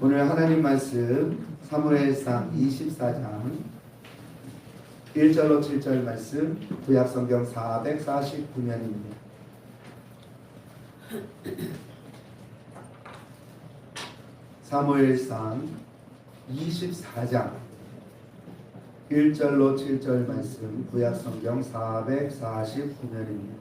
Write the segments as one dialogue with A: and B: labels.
A: 오늘 하나님 말씀 사무엘상 24장 1절로 7절 말씀 구약성경 449면입니다. 사무엘상 24장 1절로 7절 말씀 구약성경 449면입니다.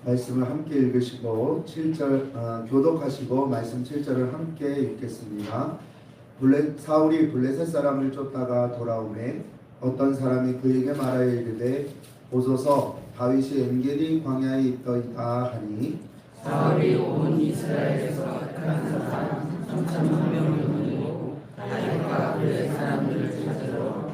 A: 말씀을 함께 읽으시고 7절 교독하시고 말씀 7절을 함께 읽겠습니다. 사울이 블레셋 사람을 쫓다가 돌아오매 어떤 사람이 그에게 말하여 이르되 보소서 다윗이 엔게디 광야에 있더이다 하니
B: 사울이 온 이스라엘에서 택한 사람 3,000만 명을 보내고 다윗과 그의 사람들을 찾으러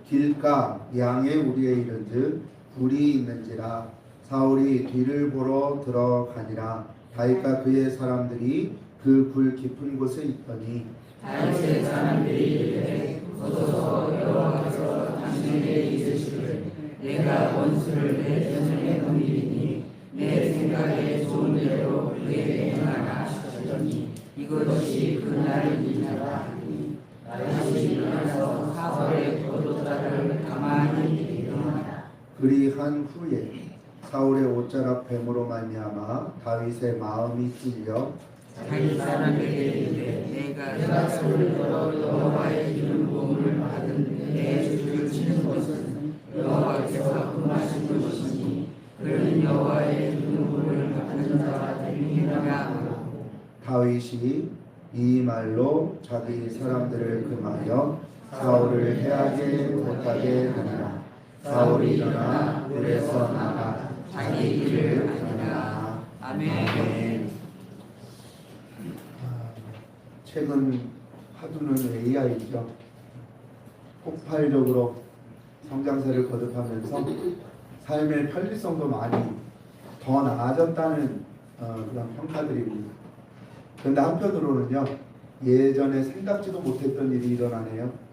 A: 길가 양의 우리에 이른즉 굴이 있는지라 사울이 뒤를 보러 들어가니라 다윗과 그의 사람들이 그 굴 깊은 곳에 있더니
B: 다윗의 사람들이 이르되 보소서 여호와께서 당신에게 이르시되 내가 원수를 내 전에 덤비리니 내 생각에 좋은 대로 그에게 행하라 하시더니 이것이 그날이니라 하니 다윗이 일어나서 사울의 겉옷자락을 가만히 일어나라.
A: 그리한 후에 사울의 옷자락 뱀으로 말미암아 다윗의 마음이 찔려
B: 자기 사람에게 이르되 내가 소를 걸어 여호와의 기름 부음을 받은 내 주를 치는 것은 여호와께서 금하신 것이니 그는 여호와의 기름 부음을 받는 자가 되리라 하고
A: 다윗이 이 말로 자기 사람들을 금하여 사울을 해하지 못하게 하니라. 사울이 일어나 굴에서 나가 자기 길을 가니라.
B: 아멘.
A: 최근 화두는 AI죠. 폭발적으로 성장세를 거듭하면서 삶의 편리성도 많이 더 나아졌다는 그런 평가들입니다. 그런데 한편으로는요, 예전에 생각지도 못했던 일이 일어나네요.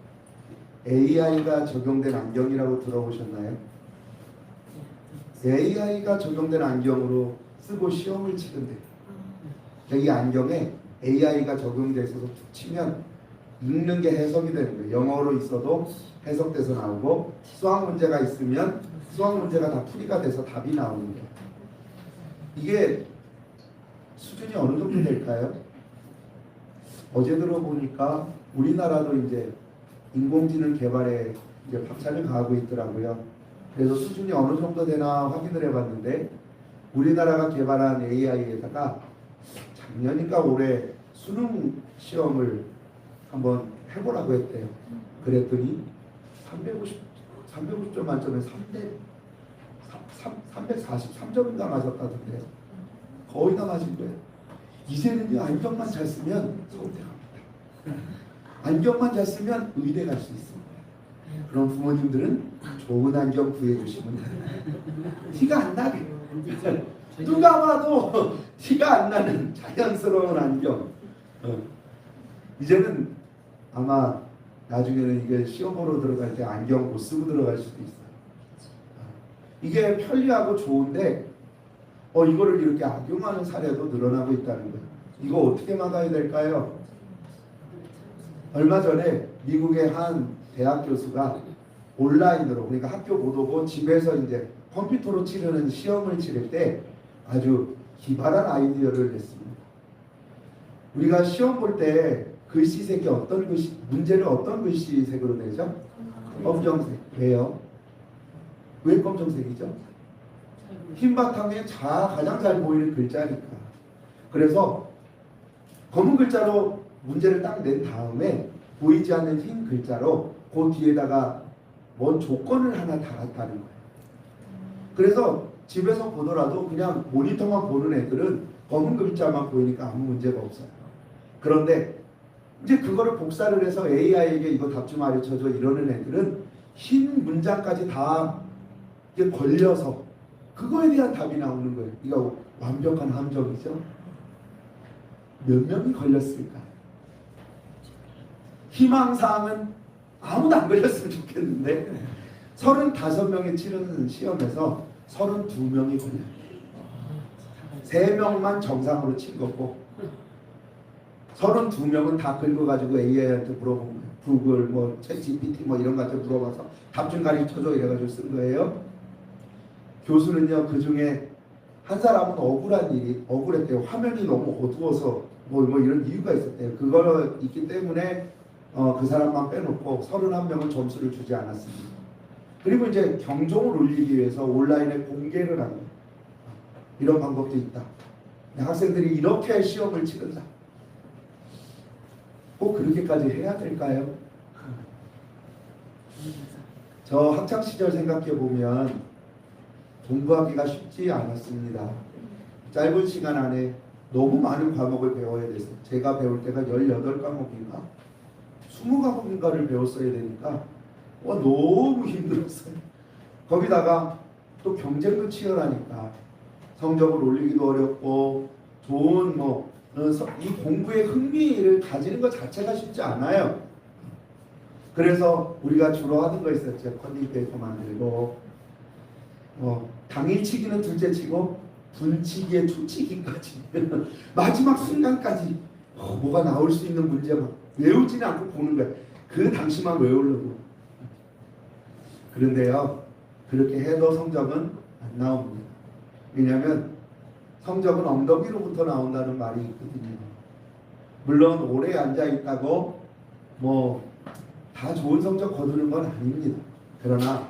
A: AI가 적용된 안경이라고 들어보셨나요? AI가 적용된 안경으로 쓰고 시험을 치는데 이 안경에 AI가 적용돼 있어서 툭 치면 읽는 게 해석이 되는 거예요. 영어로 있어도 해석돼서 나오고 수학 문제가 있으면 수학 문제가 다 풀이가 돼서 답이 나오는 거예요. 이게 수준이 어느 정도 될까요? 어제 들어보니까 우리나라도 이제 인공지능 개발에 이제 박차를 가하고 있더라고요. 그래서 수준이 어느 정도 되나 확인을 해봤는데 우리나라가 개발한 AI에다가 작년인가 올해 수능 시험을 한번 해보라고 했대요. 그랬더니 350점 만점에 343점인가 맞았다던데 거의 다 맞은 거예요. 이제는요 안경만 잘 쓰면 서울대 갑니다. 안경만 잘 쓰면 의대 갈 수 있습니다. 그럼 부모님들은 좋은 안경 구해주시면 돼요. 티가 안 나게 누가 봐도 티가 안 나는 자연스러운 안경. 이제는 아마 나중에는 이게 시험 보러 들어갈 때 안경 못 쓰고 들어갈 수도 있어요. 이게 편리하고 좋은데 이거를 이렇게 악용하는 사례도 늘어나고 있다는 거예요. 이거 어떻게 막아야 될까요? 얼마 전에 미국의 한 대학 교수가 온라인으로 그러니까 학교 못 오고 집에서 이제 컴퓨터로 치르는 시험을 치를 때 아주 기발한 아이디어를 냈습니다. 우리가 시험 볼 때 글씨색이 어떤 글씨, 문제를 어떤 글씨색으로 내죠? 검정색. 왜요? 왜 검정색이죠? 흰 바탕에 가장 잘 보이는 글자니까. 그래서 검은 글자로 문제를 딱 낸 다음에 보이지 않는 흰 글자로 그 뒤에다가 뭔 조건을 하나 달았다는 거예요. 그래서 집에서 보더라도 그냥 모니터만 보는 애들은 검은 글자만 보이니까 아무 문제가 없어요. 그런데 이제 그거를 복사를 해서 AI에게 이거 답 좀 가르쳐줘 이러는 애들은 흰 문장까지 다 이게 걸려서 그거에 대한 답이 나오는 거예요. 이거 완벽한 함정이죠. 몇 명이 걸렸을까? 희망사항은 아무도 안 걸렸으면 좋겠는데 35명이 치르는 시험에서 32명이 걸려요. 3명만 정상으로 친 거고 32명은 다 긁어가지고 AI한테 물어본 거예요. 구글, 뭐 챗GPT 뭐 이런 것한테 물어봐서 답 좀 가르쳐줘 이래가지고 쓴 거예요. 교수는요, 그 중에 한 사람은 억울했대요. 화면이 너무 어두워서 뭐 이런 이유가 있었대요. 그거 있기 때문에 그 사람만 빼놓고 31명은 점수를 주지 않았습니다. 그리고 이제 경종을 울리기 위해서 온라인에 공개를 하는 거예요. 이런 방법도 있다. 학생들이 이렇게 시험을 치른다. 꼭 그렇게까지 해야 될까요? 저 학창시절 생각해보면 공부하기가 쉽지 않았습니다. 짧은 시간 안에 너무 많은 과목을 배워야 돼서 제가 배울 때가 18과목인가 20과목인가를 배웠어야 되니까 너무 힘들었어요. 거기다가 또 경쟁도 치열하니까 성적을 올리기도 어렵고 좋은 이 공부에 흥미를 가지는 것 자체가 쉽지 않아요. 그래서 우리가 주로 하는 거 있었죠. 컨닝페이퍼 만들고 당일치기는 둘째치고 분치기에 초치기까지 마지막 순간까지 뭐가 나올 수 있는 문제만 외우지는 않고 보는 거예요. 그 당시만 외우려고. 그런데요, 그렇게 해도 성적은 안 나옵니다. 왜냐하면 성적은 엉덩이로부터 나온다는 말이 있거든요. 물론 오래 앉아있다고 다 좋은 성적 거두는 건 아닙니다. 그러나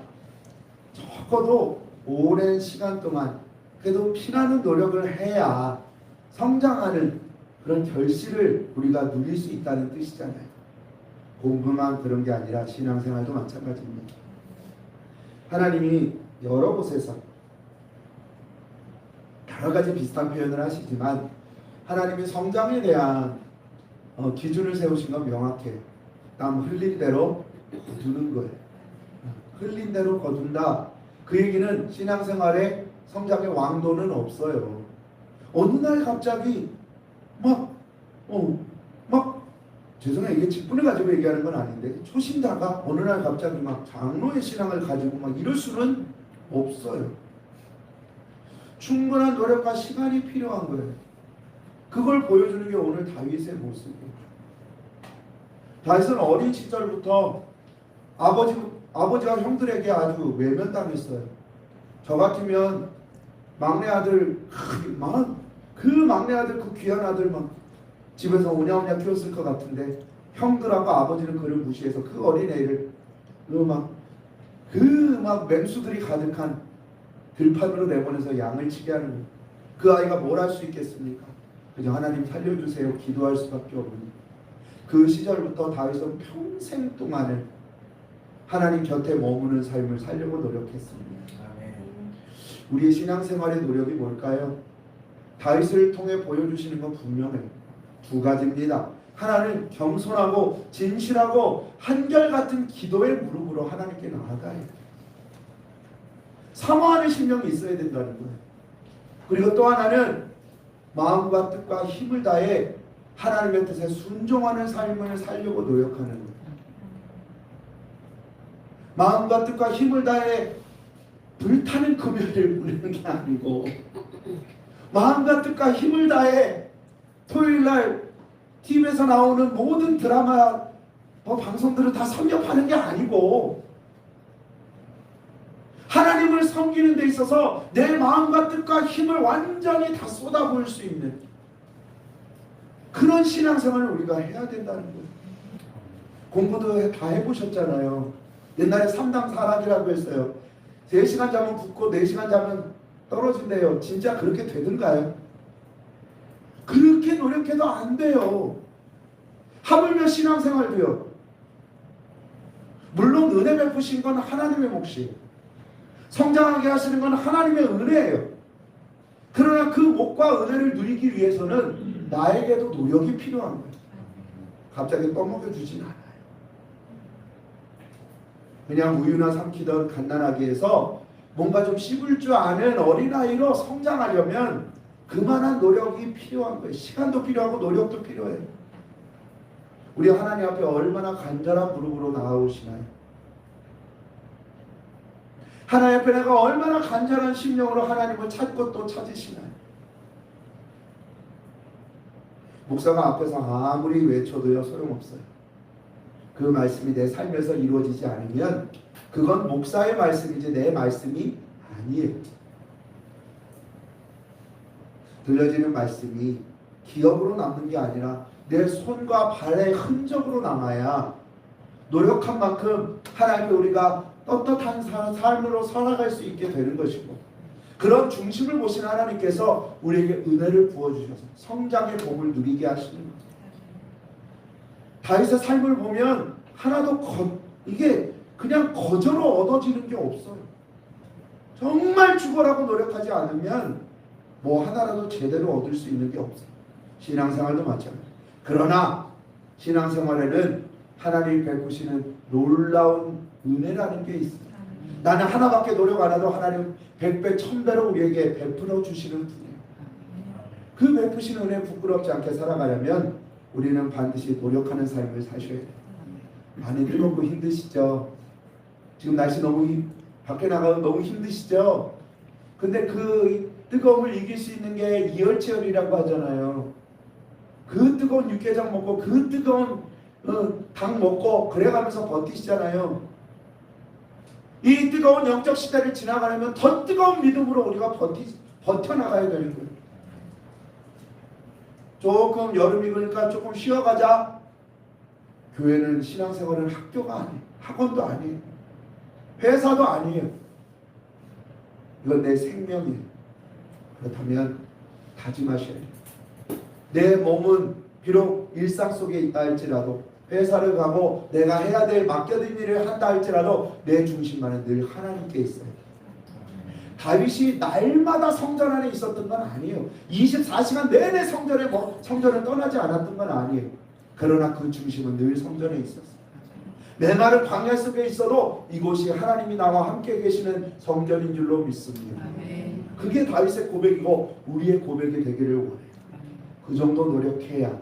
A: 적어도 오랜 시간 동안 그래도 피나는 노력을 해야 성장하는 그런 결실을 우리가 누릴 수 있다는 뜻이잖아요. 공부만 그런 게 아니라 신앙생활도 마찬가지입니다. 하나님이 여러 곳에서 여러 가지 비슷한 표현을 하시지만 하나님이 성장에 대한 기준을 세우신 건 명확해요. 땀 흘린 대로 거두는 거예요. 흘린 대로 거둔다. 그 얘기는 신앙생활에 성장의 왕도는 없어요. 어느 날 갑자기 죄송해요. 이게 직분을 가지고 얘기하는 건 아닌데 초신자가 어느 날 갑자기 장로의 신앙을 가지고 이럴 수는 없어요. 충분한 노력과 시간이 필요한 거예요. 그걸 보여주는 게 오늘 다윗의 모습이에요. 다윗은 어린 시절부터 아버지가 형들에게 아주 외면당했어요. 저 같으면 막내 아들 그 막내 아들 그 귀한 아들 집에서 오냐오냐 키웠을 것 같은데 형들하고 아버지는 그를 무시해서 그 어린애를 맹수들이 가득한 들판으로 내보내서 양을 치게 하는 거예요. 그 아이가 뭘 할 수 있겠습니까? 그저 하나님 살려주세요 기도할 수밖에 없는 그 시절부터 다윗은 평생 동안을 하나님 곁에 머무는 삶을 살려고 노력했습니다. 우리의 신앙생활의 노력이 뭘까요? 다윗을 통해 보여주시는 건 분명해요. 두 가지입니다. 하나는 겸손하고 진실하고 한결같은 기도의 무릎으로 하나님께 나아가야 돼요. 사모하는 심령이 있어야 된다는 거예요. 그리고 또 하나는 마음과 뜻과 힘을 다해 하나님의 뜻에 순종하는 삶을 살려고 노력하는 거예요. 마음과 뜻과 힘을 다해 불타는 금요일을 보내는 게 아니고 마음과 뜻과 힘을 다해 토요일날 TV에서 나오는 모든 드라마 방송들을 다 섭렵하는 게 아니고 하나님을 섬기는 데 있어서 내 마음과 뜻과 힘을 완전히 다 쏟아부을 수 있는 그런 신앙생활을 우리가 해야 된다는 거예요. 공부도 다 해보셨잖아요. 옛날에 3당 4락이라고 했어요. 3시간 자면 붙고 4시간 자면 떨어진대요. 진짜 그렇게 되는가요? 그렇게 노력해도 안 돼요. 하물며 신앙생활도요. 물론 은혜 베푸신 건 하나님의 몫이에요. 성장하게 하시는 건 하나님의 은혜예요. 그러나 그 복과 은혜를 누리기 위해서는 나에게도 노력이 필요한 거예요. 갑자기 떠먹여주진 않아요. 그냥 우유나 삼키던 갓난아기 해서 뭔가 좀 씹을 줄 아는 어린아이로 성장하려면 그만한 노력이 필요한 거예요. 시간도 필요하고 노력도 필요해요. 우리 하나님 앞에 얼마나 간절한 무릎으로 나아오시나요? 하나님 앞에 내가 얼마나 간절한 심령으로 하나님을 찾고 또 찾으시나요? 목사가 앞에서 아무리 외쳐도요 소용없어요. 그 말씀이 내 삶에서 이루어지지 않으면 그건 목사의 말씀이지 내 말씀이 아니에요. 들려지는 말씀이 기억으로 남는 게 아니라 내 손과 발의 흔적으로 남아야 노력한 만큼 하나님께 우리가 떳떳한 삶으로 살아갈 수 있게 되는 것이고, 그런 중심을 보신 하나님께서 우리에게 은혜를 부어주셔서 성장의 복을 누리게 하시는 거예요. 다윗의 삶을 보면 하나도 이게 그냥 거저로 얻어지는 게 없어요. 정말 죽어라고 노력하지 않으면 뭐 하나라도 제대로 얻을 수 있는 게 없어요. 신앙생활도 마찬가지예요. 그러나 신앙생활에는 하나님이 베푸시는 놀라운 은혜라는 게 있어요. 나는 하나밖에 노력 안 해도 하나님 100배 1000배로 우리에게 베풀어 주시는 분이에요. 그 베푸신 은혜에 부끄럽지 않게 살아가려면 우리는 반드시 노력하는 삶을 사셔야 돼요. 많이 뜨겁고 힘드시죠? 지금 날씨 밖에 나가면 너무 힘드시죠? 근데 그 뜨거움을 이길 수 있는 게 이열치열이라고 하잖아요. 그 뜨거운 육개장 먹고 그 뜨거운 닭 먹고 그래가면서 버티시잖아요. 이 뜨거운 영적 시대를 지나가려면 더 뜨거운 믿음으로 우리가 버텨나가야 되는 거예요. 조금 여름이 그러니까 조금 쉬어가자. 교회는 신앙생활은 학교가 아니에요. 학원도 아니에요. 회사도 아니에요. 이건 내 생명이에요. 그렇다면 다짐하셔야 돼요. 내 몸은 비록 일상 속에 있다 할지라도, 회사를 가고 내가 해야 될 맡겨진 일을 한다 할지라도 내 중심만은 늘 하나님께 있어요. 다윗이 날마다 성전 안에 있었던 건 아니에요. 24시간 내내 성전을 떠나지 않았던 건 아니에요. 그러나 그 중심은 늘 성전에 있었어요. 메마른 광야 속에 있어도 이곳이 하나님이 나와 함께 계시는 성전인 줄로 믿습니다. 그게 다윗의 고백이고 우리의 고백이 되기를 원해요. 그 정도 노력해야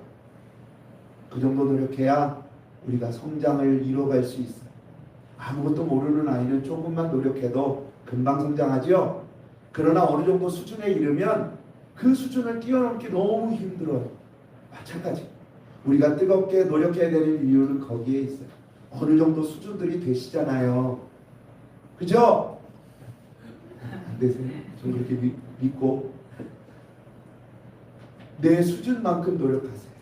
A: 우리가 성장을 이뤄갈 수 있어요. 아무것도 모르는 아이는 조금만 노력해도 금방 성장하죠. 그러나 어느 정도 수준에 이르면 그 수준을 뛰어넘기 너무 힘들어요. 마찬가지. 우리가 뜨겁게 노력해야 되는 이유는 거기에 있어요. 어느 정도 수준들이 되시잖아요. 그죠? 안 되세요? 저 이렇게 믿고 내 수준만큼 노력하세요.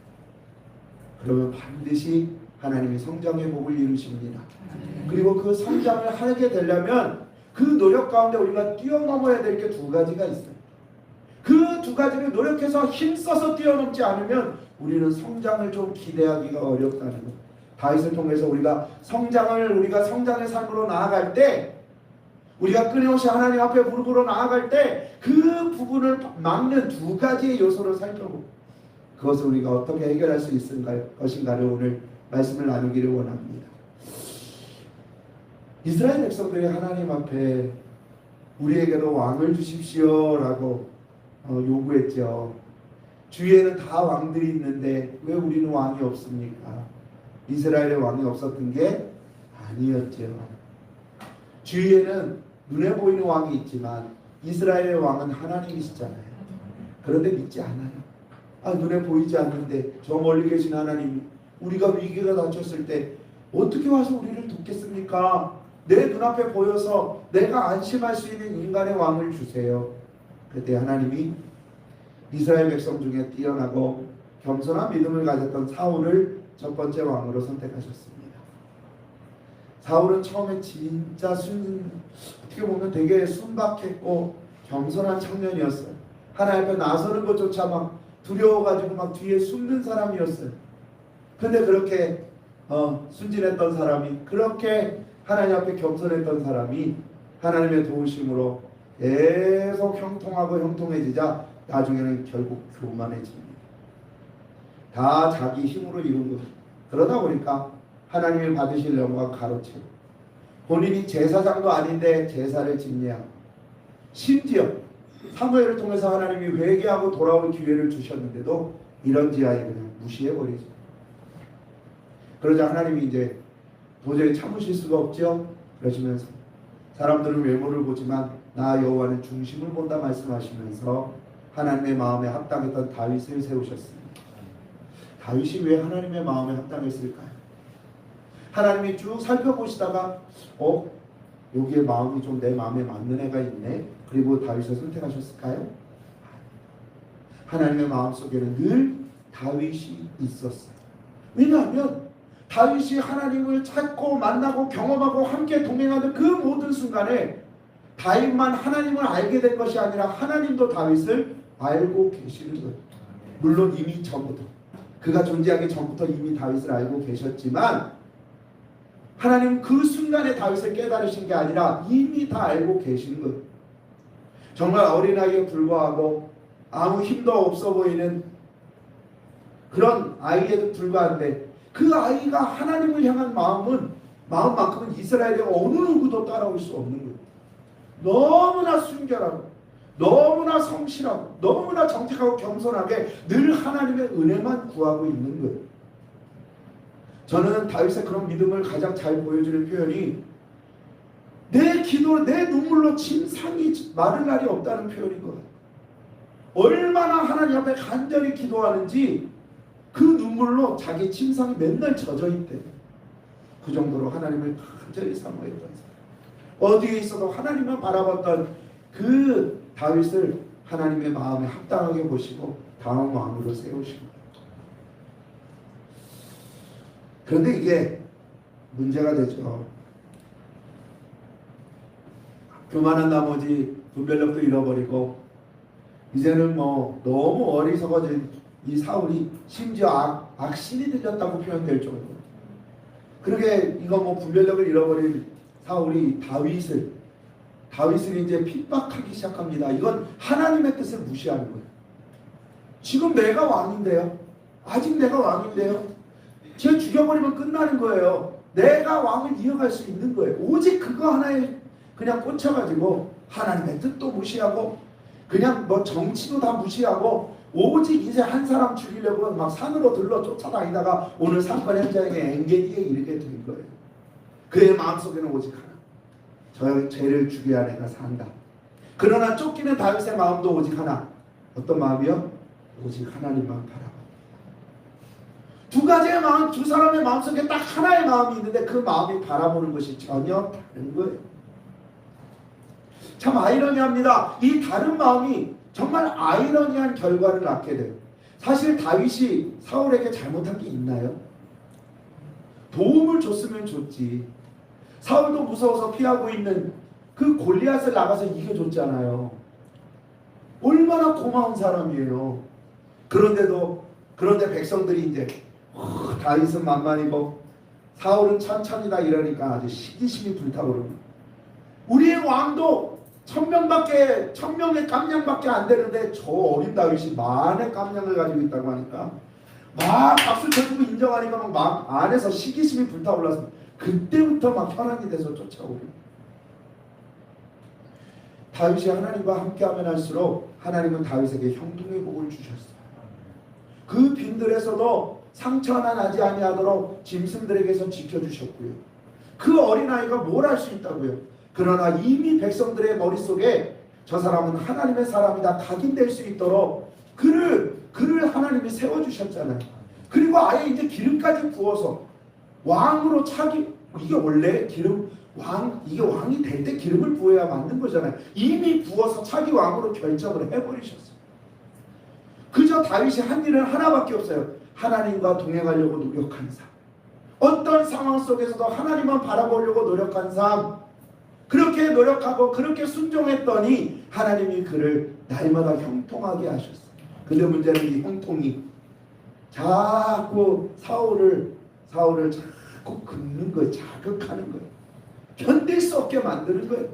A: 그러면 반드시 하나님이 성장의 복을 이루십니다. 그리고 그 성장을 하게 되려면 그 노력 가운데 우리가 뛰어넘어야 될 게 두 가지가 있어요. 그 두 가지를 노력해서 힘써서 뛰어넘지 않으면 우리는 성장을 좀 기대하기가 어렵다는 것. 다윗을 통해서 우리가 성장의 삶으로 나아갈 때, 우리가 끊임없이 하나님 앞에 무릎으로 나아갈 때 그 부분을 막는 두 가지의 요소를 살펴보고 그것을 우리가 어떻게 해결할 수 있을 것인가를 오늘 말씀을 나누기를 원합니다. 이스라엘 백성들이 하나님 앞에 우리에게도 왕을 주십시오라고 요구했죠. 주위에는 다 왕들이 있는데 왜 우리는 왕이 없습니까? 이스라엘의 왕이 없었던 게 아니었죠. 주위에는 눈에 보이는 왕이 있지만 이스라엘의 왕은 하나님이시잖아요. 그런데 믿지 않아요. 눈에 보이지 않는데 저 멀리 계신 하나님, 우리가 위기가 닥쳤을 때 어떻게 와서 우리를 돕겠습니까? 내 눈앞에 보여서 내가 안심할 수 있는 인간의 왕을 주세요. 그때 하나님이 이스라엘 백성 중에 뛰어나고 겸손한 믿음을 가졌던 사울을 첫 번째 왕으로 선택하셨습니다. 사울은 처음에 진짜 어떻게 보면 되게 순박했고 겸손한 청년이었어요. 하나님 앞에 나서는 것조차 막 두려워가지고 막 뒤에 숨는 사람이었어요. 근데 그렇게 순진했던 사람이, 그렇게 하나님 앞에 겸손했던 사람이 하나님의 도우심으로 계속 형통해지자 나중에는 결국 교만해집니다. 다 자기 힘으로 이룬 거죠. 그러다 보니까 하나님이 받으실 영광 가로채고 본인이 제사장도 아닌데 제사를 집례하고, 심지어 사무엘을 통해서 하나님이 회개하고 돌아올 기회를 주셨는데도 이런지하에 그냥 무시해버리죠. 그러자 하나님이 이제 도저히 참으실 수가 없죠. 그러시면서 사람들은 외모를 보지만 나 여호와는 중심을 본다 말씀하시면서 하나님의 마음에 합당했던 다윗을 세우셨습니다. 다윗이 왜 하나님의 마음에 합당했을까요? 하나님이 쭉 살펴보시다가 여기에 마음이 좀 내 마음에 맞는 애가 있네. 그리고 다윗을 선택하셨을까요? 하나님의 마음속에는 늘 다윗이 있었어요. 왜냐하면 다윗이 하나님을 찾고 만나고 경험하고 함께 동행하는 그 모든 순간에 다윗만 하나님을 알게 된 것이 아니라 하나님도 다윗을 알고 계시는 거예요. 물론 이미 전부터 그가 존재하기 전부터 이미 다윗을 알고 계셨지만 하나님 그 순간에 다윗을 깨달으신 게 아니라 이미 다 알고 계신 거예요. 정말 어린아이에 불과하고 아무 힘도 없어 보이는 그런 아이에도 불과한데 그 아이가 하나님을 향한 마음만큼은 이스라엘의 어느 누구도 따라올 수 없는 거예요. 너무나 순결하고 너무나 성실하고 너무나 정직하고 겸손하게 늘 하나님의 은혜만 구하고 있는 거예요. 저는 다윗의 그런 믿음을 가장 잘 보여주는 표현이 내 기도, 내 눈물로 침상이 마를 날이 없다는 표현인 것 같아요. 얼마나 하나님 앞에 간절히 기도하는지 그 눈물로 자기 침상이 맨날 젖어 있대. 그 정도로 하나님을 간절히 사모했던 사람. 어디에 있어도 하나님만 바라봤던 그 다윗을 하나님의 마음에 합당하게 보시고 다음 왕으로 세우시고. 그런데 이게 문제가 되죠. 교만한 나머지 분별력도 잃어버리고 이제는 뭐 너무 어리석어진 이 사울이 심지어 악신이 들렸다고 표현될 정도로 그러게 이거 뭐 분별력을 잃어버린 사울이 다윗을 이제 핍박하기 시작합니다. 이건 하나님의 뜻을 무시하는 거예요. 지금 내가 왕인데요. 아직 내가 왕인데요. 쟤 죽여버리면 끝나는 거예요. 내가 왕을 이어갈 수 있는 거예요. 오직 그거 하나에 그냥 꽂혀가지고 하나님의 뜻도 무시하고 그냥 뭐 정치도 다 무시하고 오직 이제 한 사람 죽이려고 막 산으로 들러 쫓아다니다가 오늘 사건 현장에 엔게디에 이르게 된 거예요. 그의 마음속에는 오직 하나. 저 죄를 죽여야 내가 산다. 그러나 쫓기는 다윗의 마음도 오직 하나. 어떤 마음이요? 오직 하나님만 바라봐. 두 가지의 마음, 두 사람의 마음속에 딱 하나의 마음이 있는데 그 마음이 바라보는 것이 전혀 다른 거예요. 참 아이러니합니다. 이 다른 마음이 정말 아이러니한 결과를 낳게 돼요. 사실 다윗이 사울에게 잘못한 게 있나요? 도움을 줬으면 좋지. 사울도 무서워서 피하고 있는 그 골리앗을 나가서 이겨줬잖아요. 얼마나 고마운 사람이에요. 그런데 백성들이 이제 다윗은 만만이고 사울은 천천히다 이러니까 아주 시기심이 불타오릅니다. 우리의 왕도 1000명의 깜냥밖에 안 되는데 저 어린 다윗이 만의 깜냥을 가지고 있다고 하니까 막 박수 쳐주고 인정하니까 막 안에서 시기심이 불타올라서 그때부터 막 혈안이 돼서 쫓아오고. 다윗이 하나님과 함께하면 할수록 하나님은 다윗에게 형통의 복을 주셨어요. 그 빈들에서도 상처 하나 나지 아니하도록 짐승들에게서 지켜주셨고요. 그 어린아이가 뭘 할 수 있다고요? 그러나 이미 백성들의 머릿속에 저 사람은 하나님의 사람이다 각인될 수 있도록 그를 하나님이 세워주셨잖아요. 그리고 아예 이제 기름까지 부어서 왕으로 이게 원래 이게 왕이 될 때 기름을 부어야 맞는 거잖아요. 이미 부어서 차기 왕으로 결정을 해버리셨어요. 그저 다윗이 한 일은 하나밖에 없어요. 하나님과 동행하려고 노력한 삶. 어떤 상황 속에서도 하나님만 바라보려고 노력한 삶. 그렇게 노력하고 그렇게 순종했더니 하나님이 그를 날마다 형통하게 하셨어요. 근데 문제는 이 형통이 자꾸 사울을 자꾸 긁는 거예요. 자극하는 거예요. 견딜 수 없게 만드는 거예요.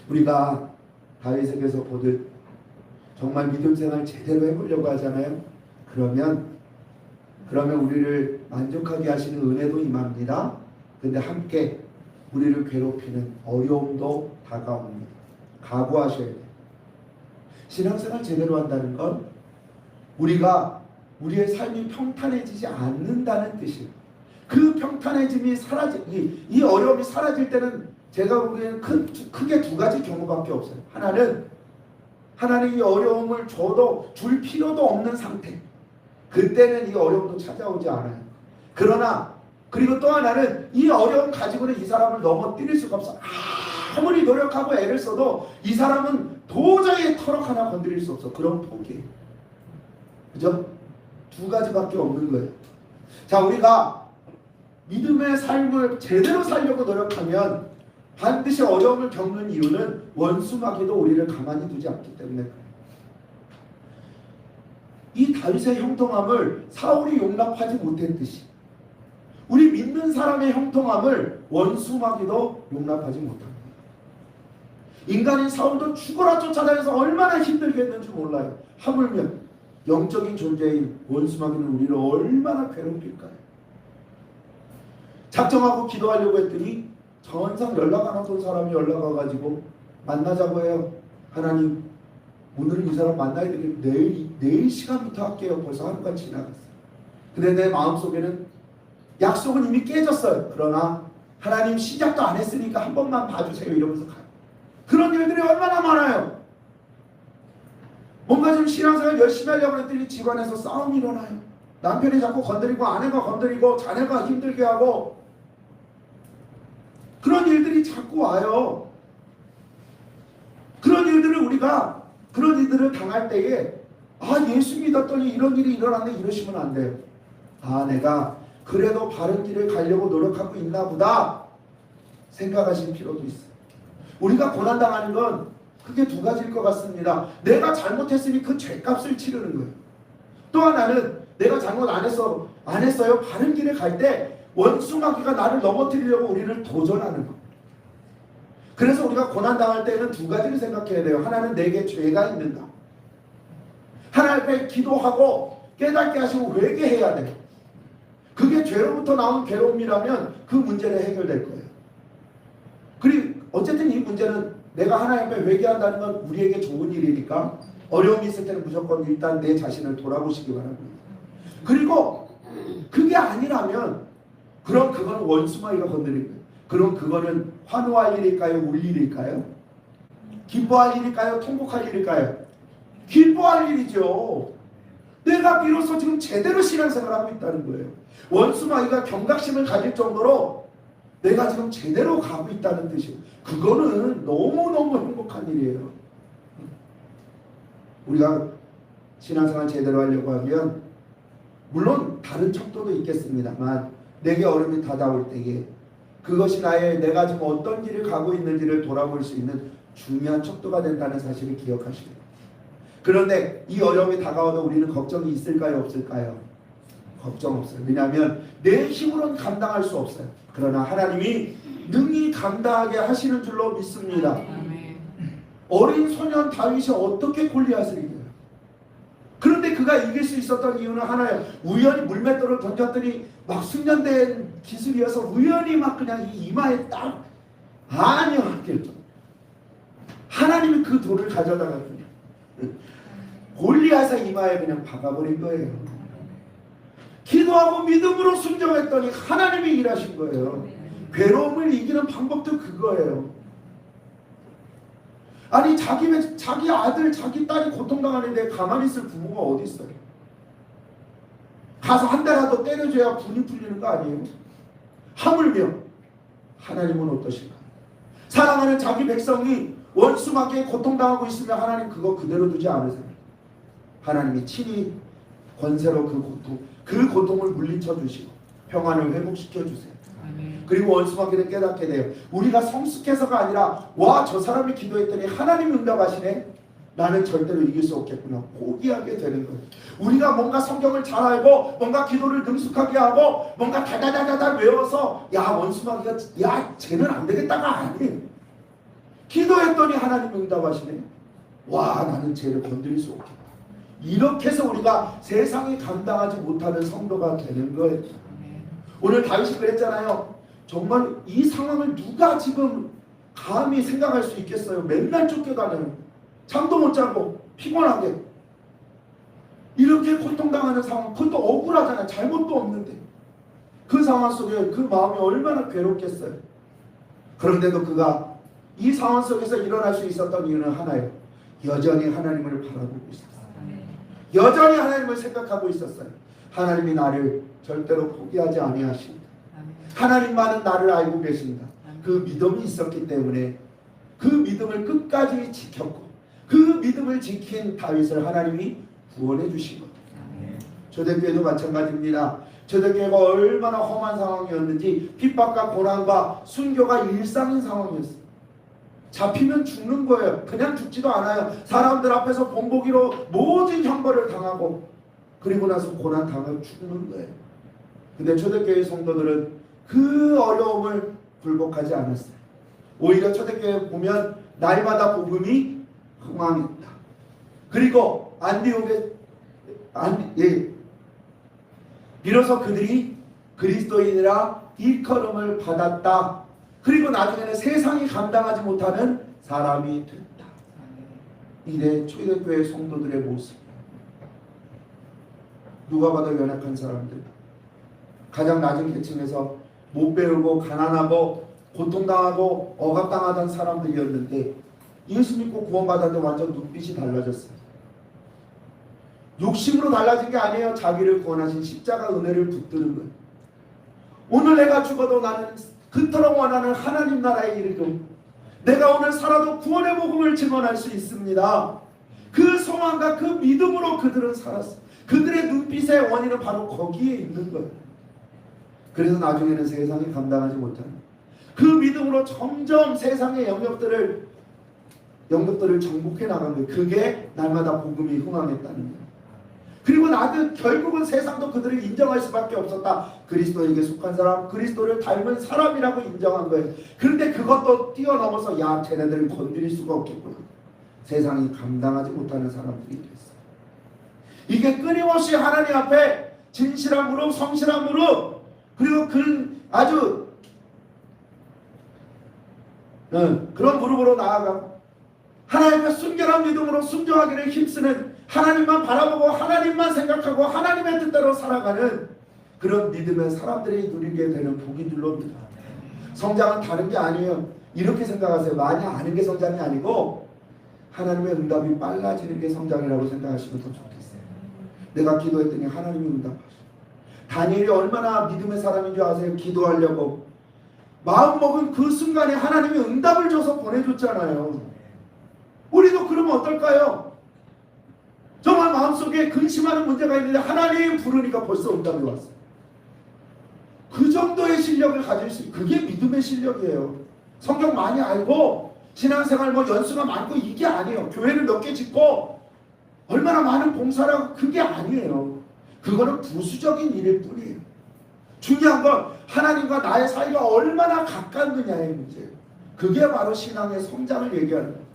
A: 우리가 다윗에게서 보듯 정말 믿음 생활 제대로 해보려고 하잖아요. 그러면 우리를 만족하게 하시는 은혜도 임합니다. 근데 함께 우리를 괴롭히는 어려움도 다가옵니다. 각오하셔야 돼요. 신앙생활 제대로 한다는 건 우리가 우리의 삶이 평탄해지지 않는다는 뜻이에요. 그 평탄해짐이 이 어려움이 사라질 때는 제가 보기에는 크게 두 가지 경우밖에 없어요. 하나는 이 어려움을 줘도 줄 필요도 없는 상태. 그때는 이 어려움도 찾아오지 않아요. 그리고 또 하나는 이 어려움 가지고는 이 사람을 넘어뜨릴 수가 없어. 아무리 노력하고 애를 써도 이 사람은 도저히 털럭 하나 건드릴 수 없어. 그런 포기예요. 그죠? 두 가지밖에 없는 거예요. 자, 우리가 믿음의 삶을 제대로 살려고 노력하면 반드시 어려움을 겪는 이유는 원수마귀도 우리를 가만히 두지 않기 때문에 그래요. 이 다윗의 형통함을 사울이 용납하지 못했듯이 우리 믿는 사람의 형통함을 원수마귀도 용납하지 못합니다. 인간인 사울도 죽어라 쫓아다녀서 얼마나 힘들게 했는지 몰라요. 하물며 영적인 존재인 원수마귀는 우리를 얼마나 괴롭힐까요? 작정하고 기도하려고 했더니 전상 연락 안 하던 사람이 연락 와가지고 만나자고 해요. 하나님, 오늘은 이 사람 만나야 되겠는데 내일 시간부터 할게요. 벌써 하루가 지나갔어요. 근데 내 마음속에는 약속은 이미 깨졌어요. 그러나 하나님 시작도 안 했으니까 한 번만 봐주세요. 이러면서 가요. 그런 일들이 얼마나 많아요. 뭔가 좀 신앙생활 열심히 하려고 했더니 집안에서 싸움이 일어나요. 남편이 자꾸 건드리고 아내가 건드리고 자녀가 힘들게 하고 그런 일들이 자꾸 와요. 그런 일들을 당할 때에 예수 믿었더니 이런 일이 일어났네 이러시면 안 돼요. 내가 그래도 바른 길을 가려고 노력하고 있나 보다 생각하실 필요도 있어요. 우리가 고난당하는 건 크게 두 가지일 것 같습니다. 내가 잘못했으니 그 죄값을 치르는 거예요. 또 하나는 내가 잘못 안 했어요. 바른 길에 갈 때 원수마귀가 나를 넘어뜨리려고 우리를 도전하는 거. 그래서 우리가 고난당할 때는 두 가지를 생각해야 돼요. 하나는 내게 죄가 있는가. 하나님 앞에 기도하고 깨닫게 하시고 회개해야 돼요. 그게 죄로부터 나온 괴로움이라면 그 문제는 해결될 거예요. 그리고 어쨌든 이 문제는 내가 하나님 앞에 회개한다는 건 우리에게 좋은 일이니까 어려움이 있을 때는 무조건 일단 내 자신을 돌아보시기 바랍니다. 그리고 그게 아니라면 그럼 그건 원수마귀가 건드린 거예요. 그럼 그거는 환호할 일일까요? 울 일일까요? 기뻐할 일일까요? 통곡할 일일까요? 기뻐할 일이죠. 내가 비로소 지금 제대로 신앙생활을 하고 있다는 거예요. 원수마귀가 경각심을 가질 정도로 내가 지금 제대로 가고 있다는 뜻이에요. 그거는 너무너무 행복한 일이에요. 우리가 신앙생활 제대로 하려고 하면 물론 다른 척도도 있겠습니다만 내게 어려움이 다가올 때에 그것이 내가 지금 어떤 길을 가고 있는지를 돌아볼 수 있는 중요한 척도가 된다는 사실을 기억하시고, 그런데 이 어려움이 다가와도 우리는 걱정이 있을까요? 없을까요? 걱정 없어요. 왜냐하면 내 힘으로는 감당할 수 없어요. 그러나 하나님이 능히 감당하게 하시는 줄로 믿습니다. 어린 소년 다윗이 어떻게 골리앗을 이겨요? 그런데 그가 이길 수 있었던 이유는 하나예요. 우연히 물맷돌을 던졌더니 막 숙련된 기술이어서 우연히 막 그냥 이 이마에 딱 아니요. 하나님이 그 돌을 가져다가 그냥 골리앗의 이마에 그냥 박아버린 거예요. 기도하고 믿음으로 순종했더니 하나님이 일하신 거예요. 괴로움을 이기는 방법도 그거예요. 아니 자기 아들 자기 딸이 고통당하는데 가만히 있을 부모가 어디 있어요? 가서 한 대라도 때려줘야 분이 풀리는 거 아니에요? 하물며 하나님은 어떠실까? 사랑하는 자기 백성이 원수마귀에 고통당하고 있으면 하나님 그거 그대로 두지 않으세요. 하나님이 친히 권세로 그 고통을 물리쳐 주시고 평안을 회복시켜 주세요. 그리고 원수마귀는 깨닫게 돼요. 우리가 성숙해서가 아니라 저 사람이 기도했더니 하나님 응답하시네. 나는 절대로 이길 수 없겠구나. 포기하게 되는 거예요. 우리가 뭔가 성경을 잘 알고 뭔가 기도를 능숙하게 하고 뭔가 다다다다다 외워서 원수마귀가 쟤는 안 되겠다가 아니에요. 기도했더니 하나님 응답하시네. 나는 쟤를 건드릴 수 없겠다. 이렇게 해서 우리가 세상이 감당하지 못하는 성도가 되는 거예요. 오늘 다윗이 그랬잖아요. 정말 이 상황을 누가 지금 감히 생각할 수 있겠어요. 맨날 쫓겨다녀요. 잠도 못 자고 피곤하게. 이렇게 고통당하는 상황, 그것도 억울하잖아요. 잘못도 없는데. 그 상황 속에 그 마음이 얼마나 괴롭겠어요. 그런데도 그가 이 상황 속에서 일어날 수 있었던 이유는 하나예요. 여전히 하나님을 바라보고 있었어요. 여전히 하나님을 생각하고 있었어요. 하나님이 나를 절대로 포기하지 아니하신다. 하나님만은 나를 알고 계신다. 그 믿음이 있었기 때문에 그 믿음을 끝까지 지켰고 그 믿음을 지킨 다윗을 하나님이 구원해 주신 겁니다. 초대교회도 마찬가지입니다. 초대교회가 얼마나 험한 상황이었는지 핍박과 고난과 순교가 일상인 상황이었어요. 잡히면 죽는 거예요. 그냥 죽지도 않아요. 사람들 앞에서 본보기로 모든 형벌을 당하고 그리고 나서 고난 당하고 죽는 거예요. 근데 초대교회 성도들은 그 어려움을 굴복하지 않았어요. 오히려 초대교회 보면 날마다 복음이 흥황했다. 그리고 비로소 그들이 그리스도인이라 일컬음을 받았다. 그리고 나중에는 세상이 감당하지 못하는 사람이 됐다. 이래 초대교회 성도들의 모습. 누가 봐도 연약한 사람들, 가장 낮은 계층에서 못 배우고 가난하고 고통당하고 억압당하던 사람들이었는데 예수 믿고 구원받았는데 완전 눈빛이 달라졌어요. 욕심으로 달라진 게 아니에요. 자기를 구원하신 십자가 은혜를 붙드는 거예요. 오늘 내가 죽어도 나는 그토록 원하는 하나님 나라에 이르고 내가 오늘 살아도 구원의 복음을 증언할 수 있습니다. 그 소망과 그 믿음으로 그들은 살았어요. 그들의 눈빛의 원인은 바로 거기에 있는 거예요. 그래서 나중에는 세상이 감당하지 못하는 그 믿음으로 점점 세상의 영역들을 정복해 나간 거예요. 그게 날마다 복음이 흥황했다는 거예요. 그리고 나도 결국은 세상도 그들을 인정할 수밖에 없었다. 그리스도에게 속한 사람, 그리스도를 닮은 사람이라고 인정한 거예요. 그런데 그것도 뛰어넘어서 야 쟤네들을 건드릴 수가 없겠구나. 세상이 감당하지 못하는 사람들이 됐어요. 이게 끊임없이 하나님 앞에 진실한 무릎, 성실한 무릎, 그리고 아주 그런 무릎으로 나아가고 하나님의 순결한 믿음으로 순종하기를 힘쓰는, 하나님만 바라보고 하나님만 생각하고 하나님의 뜻대로 살아가는 그런 믿음의 사람들이 누리게 되는 복인 줄로 믿습니다. 성장은 다른 게 아니에요. 이렇게 생각하세요. 많이 아는 게 성장이 아니고 하나님의 응답이 빨라지는 게 성장이라고 생각하시면 더 좋겠어요. 내가 기도했더니 하나님이 응답하시고, 다니엘이 얼마나 믿음의 사람인 줄 아세요? 기도하려고 마음먹은 그 순간에 하나님이 응답을 줘서 보내줬잖아요. 우리도 그러면 어떨까요? 정말 마음속에 근심하는 문제가 있는데 하나님 부르니까 벌써 응답이 왔어요. 그 정도의 실력을 가질 수, 그게 믿음의 실력이에요. 성경 많이 알고 신앙생활 연수가 많고 이게 아니에요. 교회를 몇 개 짓고 얼마나 많은 봉사를 하고 그게 아니에요. 그거는 부수적인 일일 뿐이에요. 중요한 건 하나님과 나의 사이가 얼마나 가깝느냐의 문제예요. 그게 바로 신앙의 성장을 얘기하는 거예요.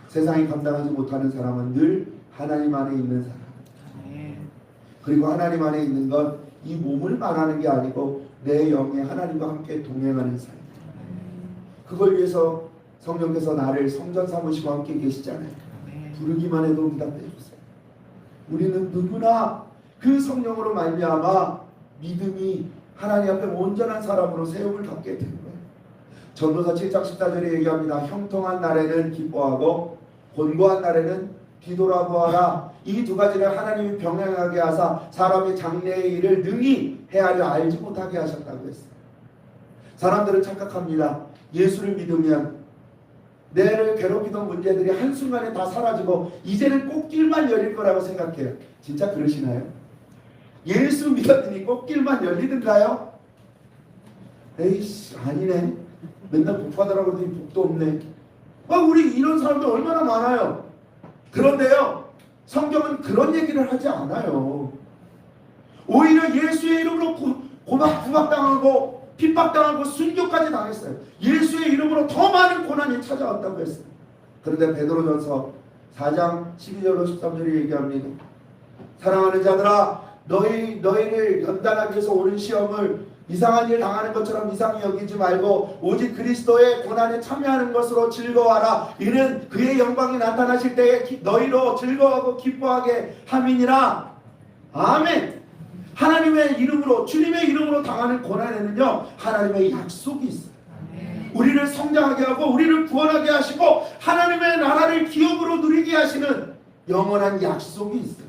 A: 세상이 감당하지 못하는 사람은 늘 하나님 안에 있는 사람. 그리고 하나님 안에 있는 건 이 몸을 말하는 게 아니고 내 영에 하나님과 함께 동행하는 삶. 그걸 위해서 성령께서 나를 성전 삼으시고 함께 계시잖아요. 부르기만 해도 응답해 주세요. 우리는 누구나 그 성령으로 말미암아 믿음이 하나님 앞에 온전한 사람으로 세움을 갖게 되는 거예요. 전도서 7장 14절에 얘기합니다. 형통한 날에는 기뻐하고 곤고한 날에는 뒤돌아보아라. 이 두 가지를 하나님이 병행하게 하사 사람의 장래의 일을 능히 헤아려 알지 못하게 하셨다고 했어요. 사람들은 착각합니다. 예수를 믿으면 내를 괴롭히던 문제들이 한순간에 다 사라지고 이제는 꽃길만 열릴 거라고 생각해요. 진짜 그러시나요? 예수 믿었더니 꽃길만 열리던가요? 에이씨 아니네. 맨날 복 받으라고 그러더니 복도 없네. 우리 이런 사람들 얼마나 많아요. 그런데요, 성경은 그런 얘기를 하지 않아요. 오히려 예수의 이름으로 구박당하고 핍박당하고 순교까지 당했어요. 예수의 이름으로 더 많은 고난이 찾아왔다고 했어요. 그런데 베드로전서 4장 12절로 13절에 얘기합니다. 사랑하는 자들아, 너희를 연단하기 위해서 오는 시험을 이상한 일 당하는 것처럼 이상히 여기지 말고 오직 그리스도의 고난에 참여하는 것으로 즐거워하라. 이는 그의 영광이 나타나실 때에 너희로 즐거워하고 기뻐하게 함이니라. 아멘. 하나님의 이름으로, 주님의 이름으로 당하는 고난에는요, 하나님의 약속이 있어요. 우리를 성장하게 하고 우리를 구원하게 하시고 하나님의 나라를 기업으로 누리게 하시는 영원한 약속이 있어요.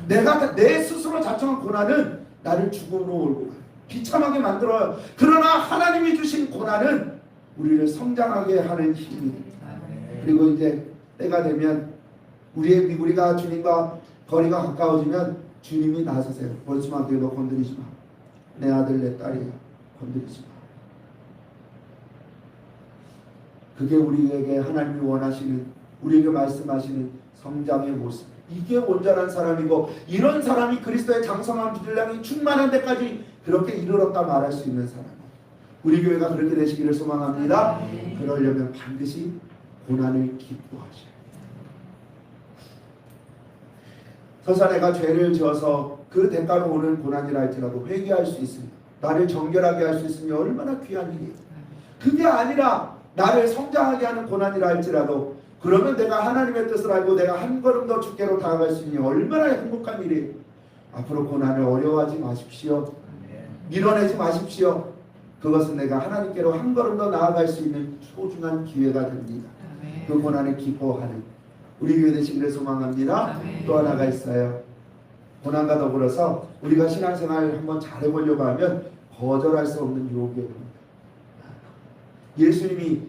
A: 내가 내 스스로 자청한 고난은 나를 죽음으로 몰고 가요. 비참하게 만들어요. 그러나 하나님이 주신 고난은 우리를 성장하게 하는 힘이. 그리고 이제 때가 되면 우리가 주님과 거리가 가까워지면 주님이 나서세요. 원수만께 너 건드리지 마. 내 아들 내 딸이야. 건드리지 마. 그게 우리에게 하나님이 원하시는, 우리에게 말씀하시는 성장의 모습. 이게 온전한 사람이고, 이런 사람이 그리스도의 장성한 분량이 충만한 데까지 그렇게 이르렀다 말할 수 있는 사람. 우리 교회가 그렇게 되시기를 소망합니다. 그러려면 반드시 고난을 기뻐하셔야 돼요. 설사 내가 죄를 지어서 그 대가로 오는 고난이라 할지라도 회개할 수 있습니다. 나를 정결하게 할 수 있으면 얼마나 귀한 일이에요. 그게 아니라 나를 성장하게 하는 고난이라 할지라도, 그러면 내가 하나님의 뜻을 알고 내가 한 걸음 더 주께로 다가갈 수 있는 얼마나 행복한 일이에요. 앞으로 고난을 어려워하지 마십시오. 밀어내지 마십시오. 그것은 내가 하나님께로 한 걸음 더 나아갈 수 있는 소중한 기회가 됩니다. 그 고난을 기뻐하는 우리 교회 되시기를 소망합니다. 또 하나가 있어요. 고난과 더불어서 우리가 신앙생활 한번 잘해보려고 하면 거절할 수 없는 유혹이 옵니다. 예수님이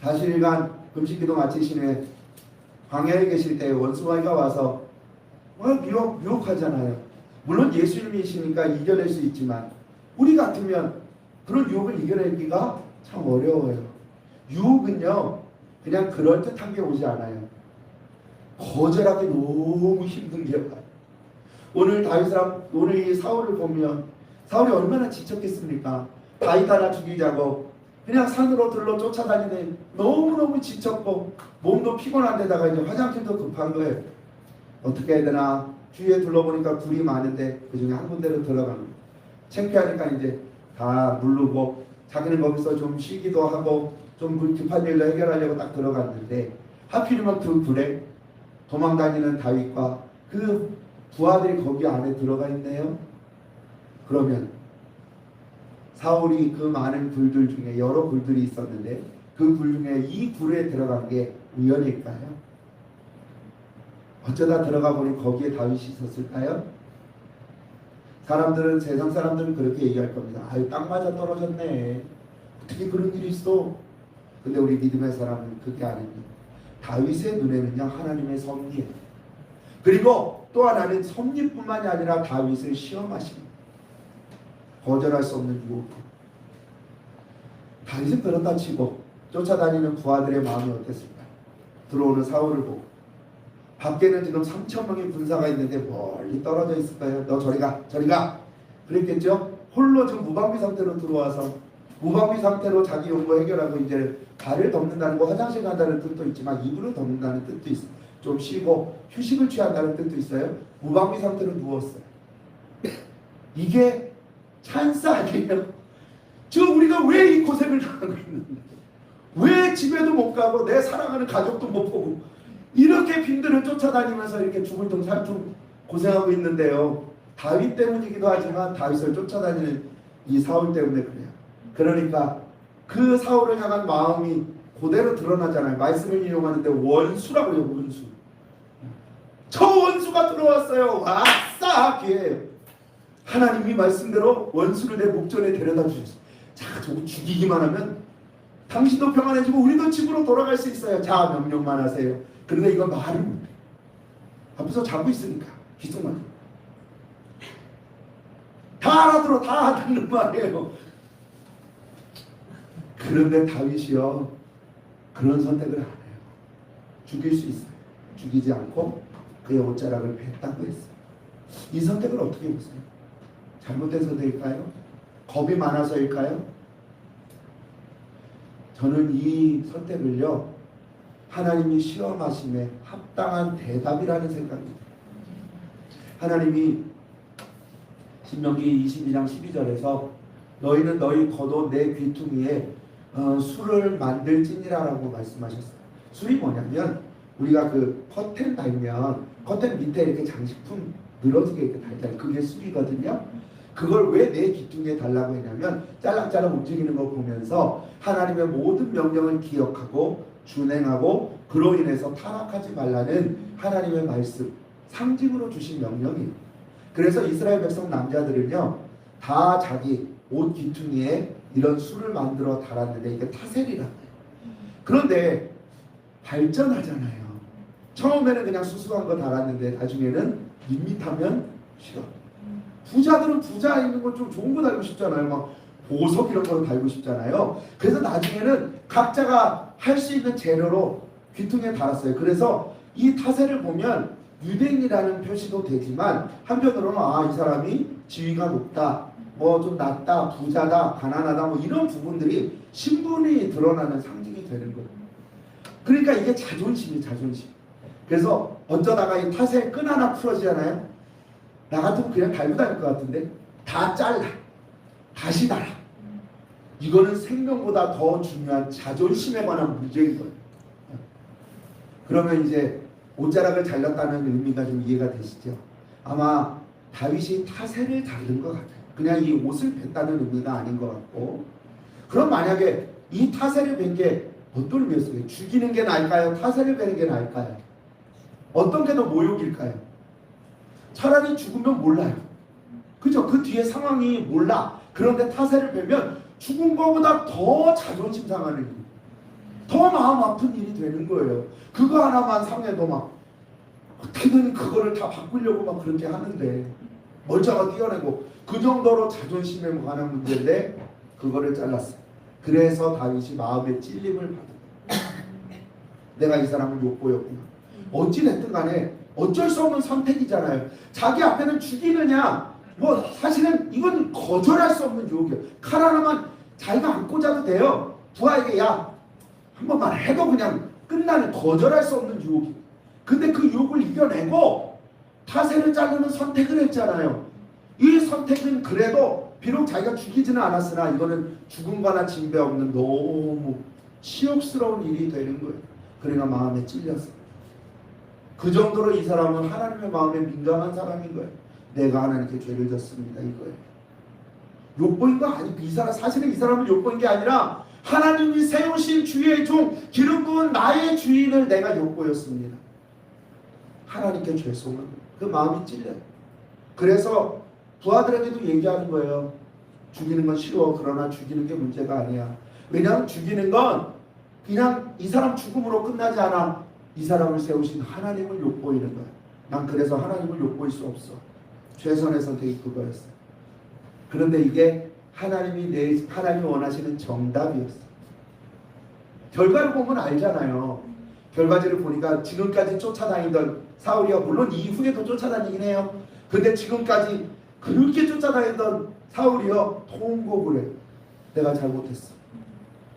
A: 40일간 금식기도 마치신 후에 광야에 계실 때 원수마귀가 와서 유혹하잖아요. 물론 예수님이시니까 이겨낼 수 있지만 우리 같으면 그런 유혹을 이겨내기가 참 어려워요. 유혹은요, 그냥 그럴듯한 게 오지 않아요. 거절하기 너무 힘든 게 와요. 오늘 이 사울을 보면 사울이 얼마나 지쳤겠습니까? 다윗 하나 죽이자고 그냥 산으로 들러 쫓아다니는, 너무너무 지쳤고 몸도 피곤한 데다가 이제 화장실도 급한 거예요. 어떻게 해야 되나 주위에 둘러보니까 굴이 많은데 그 중에 한 군데로 들어갑니다. 창피하니까 이제 다 누르고 자기는 거기서 좀 쉬기도 하고 좀 급한 일로 해결하려고 딱 들어갔는데 하필이면 그 굴에 도망다니는 다윗과 그 부하들이 거기 안에 들어가 있네요. 그러면 사울이 그 많은 굴들 중에 여러 굴들이 있었는데 그 굴 중에 이 굴에 들어간 게 우연일까요? 어쩌다 들어가 보니 거기에 다윗이 있었을까요? 사람들은, 세상 사람들은 그렇게 얘기할 겁니다. 아유, 딱 맞아 떨어졌네. 어떻게 그런 일이 있어? 근데 우리 믿음의 사람은 그게 아닙니다. 다윗의 눈에는요, 하나님의 섭리예요. 그리고 또 하나는 섭리뿐만이 아니라 다윗을 시험하십니다. 거절할 수 없는 유혹. 다윗은 그렇다 치고 쫓아다니는 부하들의 마음이 어땠을까요? 들어오는 사울을 보고 밖에는 지금 3,000명의 군사가 있는데 멀리 떨어져 있을까요? 너 저리 가, 저리 가. 그랬겠죠? 홀로 지금 무방비 상태로 들어와서 무방비 상태로 자기 용거 해결하고 이제 발을 덮는다는 거, 화장실 간다는 뜻도 있지만 입으로 덮는다는 뜻도 있어요. 좀 쉬고 휴식을 취한다는 뜻도 있어요. 무방비 상태로 누웠어요. 이게 찬스 아니에요? 지금 우리가 왜 이 고생을 당하고 있는데, 왜 집에도 못 가고 내 사랑하는 가족도 못 보고 이렇게 빈들을 쫓아다니면서 이렇게 죽을 둥살둥 고생하고 있는데요. 다윗 때문이기도 하지만 다윗을 쫓아다니는 이 사울 때문에 그래요. 그러니까 그 사울을 향한 마음이 그대로 드러나잖아요. 말씀을 인용하는데 원수라고요. 원수. 저 원수가 들어왔어요. 아싸 기회예요. 하나님이 말씀대로 원수를 내 목전에 데려다 주셨어요. 자, 저거 죽이기만 하면 당신도 평안해지고 우리도 집으로 돌아갈 수 있어요. 자, 명령만 하세요. 그런데 이건 말을 못해. 앞에서 자고 있으니까 기속만. 다 알아들어, 다 듣는 말이에요. 그런데 다윗이요, 그런 선택을 안 해요. 죽일 수 있어요. 죽이지 않고 그의 옷자락을 뱉다고 했어요. 이 선택을 어떻게 보세요? 잘못해서일까요? 겁이 많아서일까요? 저는 이 선택을요, 하나님이 시험하심에 합당한 대답이라는 생각입니다. 하나님이 신명기 22장 12절에서 너희는 너희 겉옷 내 귀퉁이에 술을 만들지니라라고 말씀하셨어요. 술이 뭐냐면 우리가 그 커튼 달면 커튼 밑에 이렇게 장식품 늘어지게 이렇게 달잖아요. 그게 술이거든요. 그걸 왜 내 귀퉁이에 달라고 했냐면 짤랑짤랑 움직이는 거 보면서 하나님의 모든 명령을 기억하고 준행하고 그로 인해서 타락하지 말라는 하나님의 말씀 상징으로 주신 명령이에요. 그래서 이스라엘 백성 남자들은요 다 자기 옷 귀퉁이에 이런 술을 만들어 달았는데 이게 타셀이라고 해요. 그런데 발전하잖아요. 처음에는 그냥 수수한 거 달았는데 나중에는 밋밋하면 싫어. 부자들은 부자 있는 거 좀 좋은 거 달고 싶잖아요. 막 보석 이런 거 달고 싶잖아요. 그래서 나중에는 각자가 할 수 있는 재료로 귀퉁이에 달았어요. 그래서 이 타셀을 보면 유대인이라는 표시도 되지만 한편으로는 이 사람이 지위가 높다, 뭐 좀 낮다, 부자다, 가난하다 뭐 이런 부분들이 신분이 드러나는 상징이 되는 거예요. 그러니까 이게 자존심이 자존심. 그래서 어쩌다가 이 타셀 끈 하나 풀어지잖아요. 나 같으면 그냥 달고 다닐 것 같은데 다 잘라 다시 달아. 이거는 생명보다 더 중요한 자존심에 관한 문제인 거예요. 그러면 이제 옷자락을 잘랐다는 의미가 좀 이해가 되시죠? 아마 다윗이 타셀을 자른 것 같아요. 그냥 이 옷을 뺐다는 의미가 아닌 것 같고. 그럼 만약에 이 타셀을 뺀 게 어떤 의미였어요? 죽이는 게 나을까요? 타셀을 빼는 게 나을까요? 어떤 게 더 모욕일까요? 차라리 죽으면 몰라요. 그죠? 그 뒤에 상황이 몰라. 그런데 타셀을 빼면 죽은 거보다 더 자존심 상하는 일, 더 마음 아픈 일이 되는 거예요. 그거 하나만 상해도 막 어떻게든 그거를 다 바꾸려고 막 그렇게 하는데 멀쩡하게 뛰어내고 그 정도로 자존심에 관한 문제인데 그거를 잘랐어요. 그래서 다윗이 마음의 찔림을 받은 거예요. 내가 이 사람을 욕보였구나. 어찌됐든 간에 어쩔 수 없는 선택이잖아요. 자기 앞에는 죽이느냐 뭐 사실은 이건 거절할 수 없는 유혹이에요. 칼 하나만 자기가 안 꽂아도 돼요. 부하에게 야 한 번만 해도 그냥 끝나는 거절할 수 없는 유혹이. 근데 그 유혹을 이겨내고 타셀을 자르는 선택을 했잖아요. 이 선택은 그래도 비록 자기가 죽이지는 않았으나 이거는 죽음과나 징배 없는 너무 치욕스러운 일이 되는 거예요. 그러니까 마음에 찔렸어요. 그 정도로 이 사람은 하나님의 마음에 민감한 사람인 거예요. 내가 하나님께 죄를 졌습니다 이거예요. 욕보인 거 아니고 이 사람 사실은 이 사람은 욕보인 게 아니라 하나님이 세우신 주의 종 기름 부은 나의 주인을 내가 욕보였습니다. 하나님께 죄송한 그 마음이 찔려요. 그래서 부하들에게도 얘기하는 거예요. 죽이는 건 싫어. 그러나 죽이는 게 문제가 아니야. 왜냐하면 죽이는 건 그냥 이 사람 죽음으로 끝나지 않아. 이 사람을 세우신 하나님을 욕보이는 거야. 난 그래서 하나님을 욕보일 수 없어. 최선의 선택이 그거였어요. 그런데 이게 하나님이 원하시는 정답이었어요. 결과를 보면 알잖아요. 결과지를 보니까 지금까지 쫓아다니던 사울이요. 물론 이후에도 쫓아다니긴 해요. 근데 지금까지 그렇게 쫓아다니던 사울이요. 통곡을 해요. 내가 잘못했어.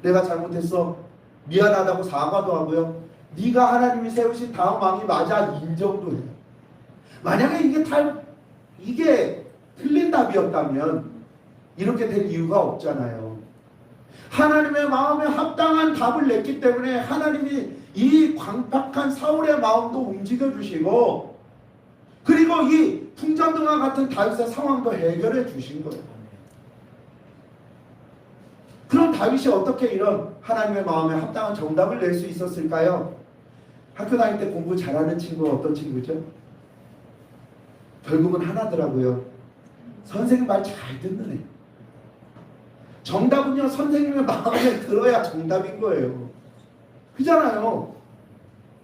A: 내가 잘못했어. 미안하다고 사과도 하고요. 네가 하나님이 세우신 다음 왕이 맞아 인정도 해요. 만약에 이게 틀린 답이었다면 이렇게 될 이유가 없잖아요. 하나님의 마음에 합당한 답을 냈기 때문에 하나님이 이 광팍한 사울의 마음도 움직여주시고 그리고 이 풍전등과 같은 다윗의 상황도 해결해 주신 거예요. 그럼 다윗이 어떻게 이런 하나님의 마음에 합당한 정답을 낼 수 있었을까요? 학교 다닐 때 공부 잘하는 친구가 어떤 친구죠? 결국은 하나더라고요. 선생님 말 잘 듣는 애. 정답은요 선생님의 마음에 들어야 정답인 거예요. 그잖아요.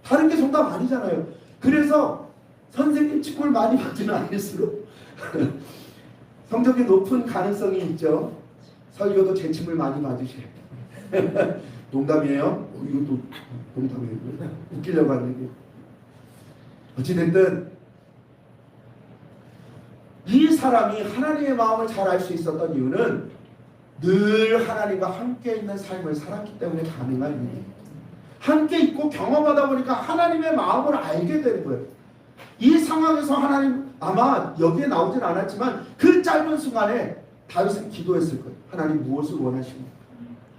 A: 다른 게 정답 아니잖아요. 그래서 선생님 칭찬을 많이 받지는 않을수록 성적이 높은 가능성이 있죠. 설교도 재침을 많이 받으셔야 돼요. 농담이에요. 이것도 농담이에요. 웃기려고 하는 얘기. 어찌됐든 이 사람이 하나님의 마음을 잘 알 수 있었던 이유는 늘 하나님과 함께 있는 삶을 살았기 때문에 가능한 일이에요. 함께 있고 경험하다 보니까 하나님의 마음을 알게 되는 거예요. 이 상황에서 하나님 아마 여기에 나오진 않았지만 그 짧은 순간에 다윗은 기도했을 거예요. 하나님 무엇을 원하십니까?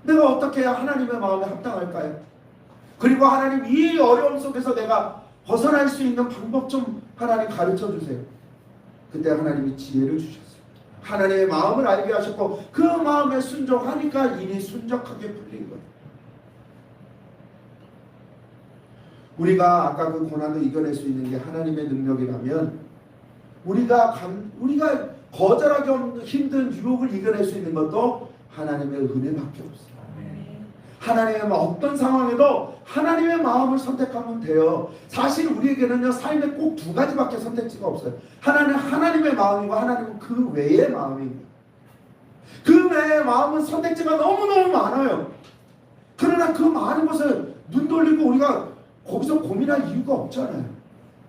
A: 내가 어떻게 해야 하나님의 마음에 합당할까요? 그리고 하나님 이 어려움 속에서 내가 벗어날 수 있는 방법 좀 하나님 가르쳐 주세요. 그때 하나님이 지혜를 주셨어요. 하나님의 마음을 알게 하셨고 그 마음에 순종하니까 일이 순적하게 풀린 거예요. 우리가 아까 그 고난을 이겨낼 수 있는 게 하나님의 능력이라면 우리가 거절하기 힘든 유혹을 이겨낼 수 있는 것도 하나님의 은혜밖에 없어요. 하나님의 어떤 상황에도 하나님의 마음을 선택하면 돼요. 사실 우리에게는요 삶에 꼭 두 가지밖에 선택지가 없어요. 하나는 하나님의 마음이고 하나님은 그 외의 마음입니다. 그 외의 마음은 선택지가 너무너무 많아요. 그러나 그 많은 것을 눈 돌리고 우리가 거기서 고민할 이유가 없잖아요.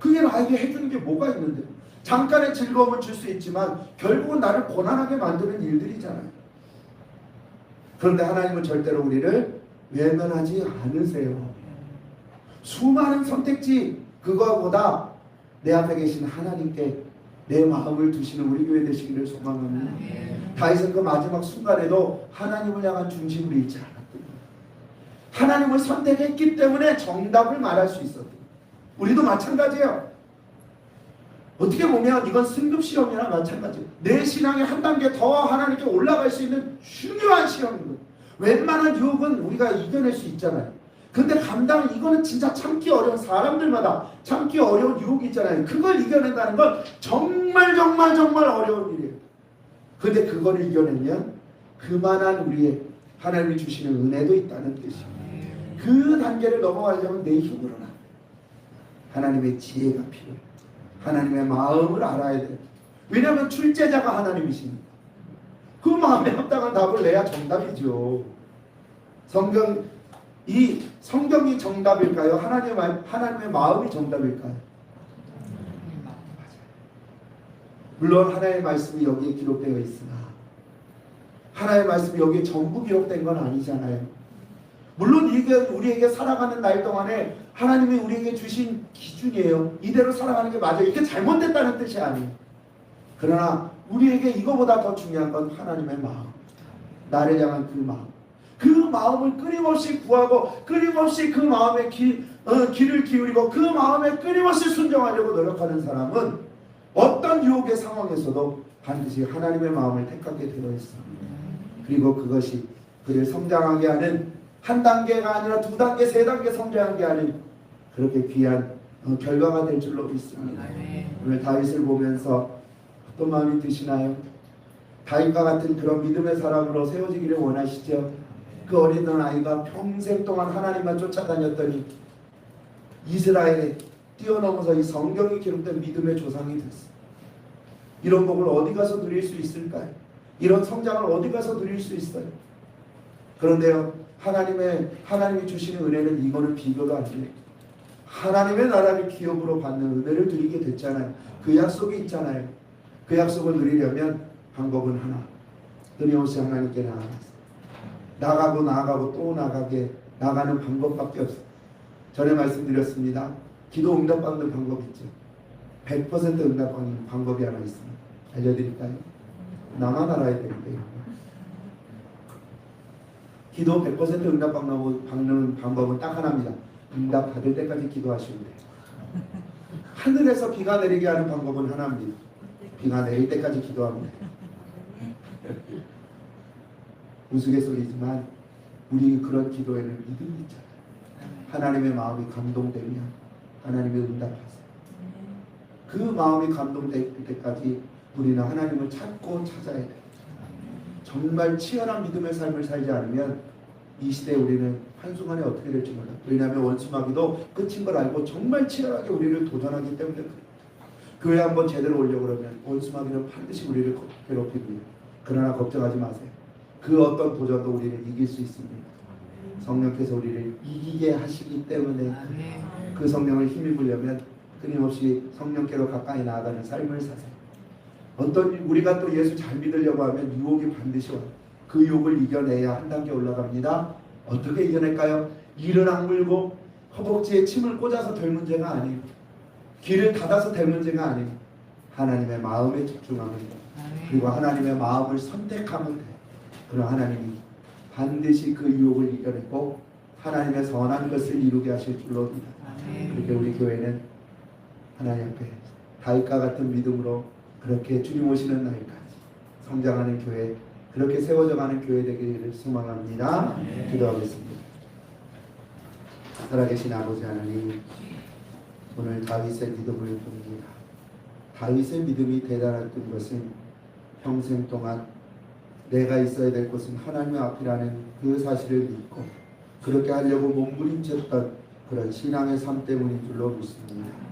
A: 그게 나에게 해주는 게 뭐가 있는데. 잠깐의 즐거움을 줄 수 있지만 결국은 나를 고난하게 만드는 일들이잖아요. 그런데 하나님은 절대로 우리를 외면하지 않으세요. 수많은 선택지 그거보다 내 앞에 계신 하나님께 내 마음을 두시는 우리 교회 되시기를 소망합니다. 다윗은 그 마지막 순간에도 하나님을 향한 중심을 잃지 않았거든요. 하나님을 선택했기 때문에 정답을 말할 수 있었거든요. 우리도 마찬가지예요. 어떻게 보면 이건 승급 시험이나 마찬가지예요. 내 신앙의 한 단계 더 하나님께 올라갈 수 있는 중요한 시험인 거예요. 웬만한 유혹은 우리가 이겨낼 수 있잖아요. 근데 이거는 진짜 참기 어려운, 사람들마다 참기 어려운 유혹이 있잖아요. 그걸 이겨낸다는 건 정말 어려운 일이에요. 근데 그걸 이겨내면 그만한 우리의 하나님이 주시는 은혜도 있다는 뜻이에요. 그 단계를 넘어가려면 내 힘으로는 안 돼요. 하나님의 지혜가 필요해요. 하나님의 마음을 알아야 돼요. 왜냐하면 출제자가 하나님이십니다. 그 마음에 합당한 답을 내야 정답이죠. 성경이 정답일까요? 하나님의 마음이 정답일까요? 물론 하나님의 말씀이 여기에 기록되어 있으나 하나님의 말씀이 여기에 전부 기록된 건 아니잖아요. 물론 이게 우리에게 살아가는 날 동안에 하나님이 우리에게 주신 기준이에요. 이대로 살아가는 게 맞아요. 이게 잘못됐다는 뜻이 아니에요. 그러나 우리에게 이거보다 더 중요한 건 하나님의 마음, 나를 향한 그 마음, 그 마음을 끊임없이 구하고 끊임없이 그 마음에 귀를 기울이고 그 마음에 끊임없이 순종하려고 노력하는 사람은 어떤 유혹의 상황에서도 반드시 하나님의 마음을 택하게 되어 있습니다. 그리고 그것이 그를 성장하게 하는, 한 단계가 아니라 두 단계, 세 단계 성장하게 하는 그렇게 귀한 결과가 될 줄로 믿습니다. 오늘 다윗을 보면서 어떤 마음이 드시나요? 다윗과 같은 그런 믿음의 사람으로 세워지기를 원하시죠? 그 어린 아이가 평생 동안 하나님만 쫓아다녔더니 이스라엘에 뛰어넘어서 이 성경이 기록된 믿음의 조상이 됐어요. 이런 복을 어디 가서 누릴 수 있을까요? 이런 성장을 어디 가서 누릴 수 있어요? 그런데요, 하나님이 주시는 은혜는 이거는 비교도 안 돼요. 하나님의 나라를 기업으로 받는 은혜를 누리게 됐잖아요. 그 약속이 있잖아요. 그 약속을 누리려면 방법은 하나, 끊임없이 하나님께 나가고 또 나가는 방법밖에 없어요. 전에 말씀드렸습니다. 기도 응답받는 방법 있죠. 100% 응답받는 방법이 하나 있습니다. 알려드릴까요? 나만 알아야 되는데요. 기도 100% 응답받는 방법은 딱 하나입니다. 응답 받을 때까지 기도하시면 돼요. 하늘에서 비가 내리게 하는 방법은 하나입니다. 비가 내릴 때까지 기도하면 돼요. 우스갯소리지만 우리 그런 기도에는 믿음이 있잖아요. 하나님의 마음이 감동되면 하나님의 응답하세요. 그 마음이 감동될 때까지 우리는 하나님을 찾고 찾아야 돼요. 정말 치열한 믿음의 삶을 살지 않으면 이 시대에 우리는 한순간에 어떻게 될지 몰라요. 왜냐하면 원수마귀도 끝인 걸 알고 정말 치열하게 우리를 도전하기 때문에 그래요. 교회 한번 제대로 오려고 그러면 원수마귀는 반드시 우리를 괴롭힙니다. 그러나 걱정하지 마세요. 그 어떤 도전도 우리를 이길 수 있습니다. 성령께서 우리를 이기게 하시기 때문에 그 성령을 힘입으려면 끊임없이 성령께로 가까이 나아가는 삶을 사세요. 우리가 또 예수 잘 믿으려고 하면 유혹이 반드시 와요. 그 유혹을 이겨내야 한 단계 올라갑니다. 어떻게 이겨낼까요? 이를 악물고 허벅지에 침을 꽂아서 될 문제가 아니에요. 길을 닫아서 될 문제가 아니고 하나님의 마음에 집중하면 돼. 그리고 하나님의 마음을 선택하면 돼. 그럼 하나님이 반드시 그 유혹을 이겨내고 하나님의 선한 것을 이루게 하실 줄로 믿어. 그렇게 우리 교회는 하나님 앞에 다윗과 같은 믿음으로 그렇게 주님 오시는 날까지 성장하는 교회, 그렇게 세워져가는 교회 되기를 소망합니다. 기도하겠습니다. 살아계신 아버지 하나님, 오늘 다윗의 믿음을 봅니다. 다윗의 믿음이 대단했던 것은 평생 동안 내가 있어야 될 곳은 하나님 앞이라는 그 사실을 믿고 그렇게 하려고 몸부림쳤던 그런 신앙의 삶 때문인 줄로 믿습니다.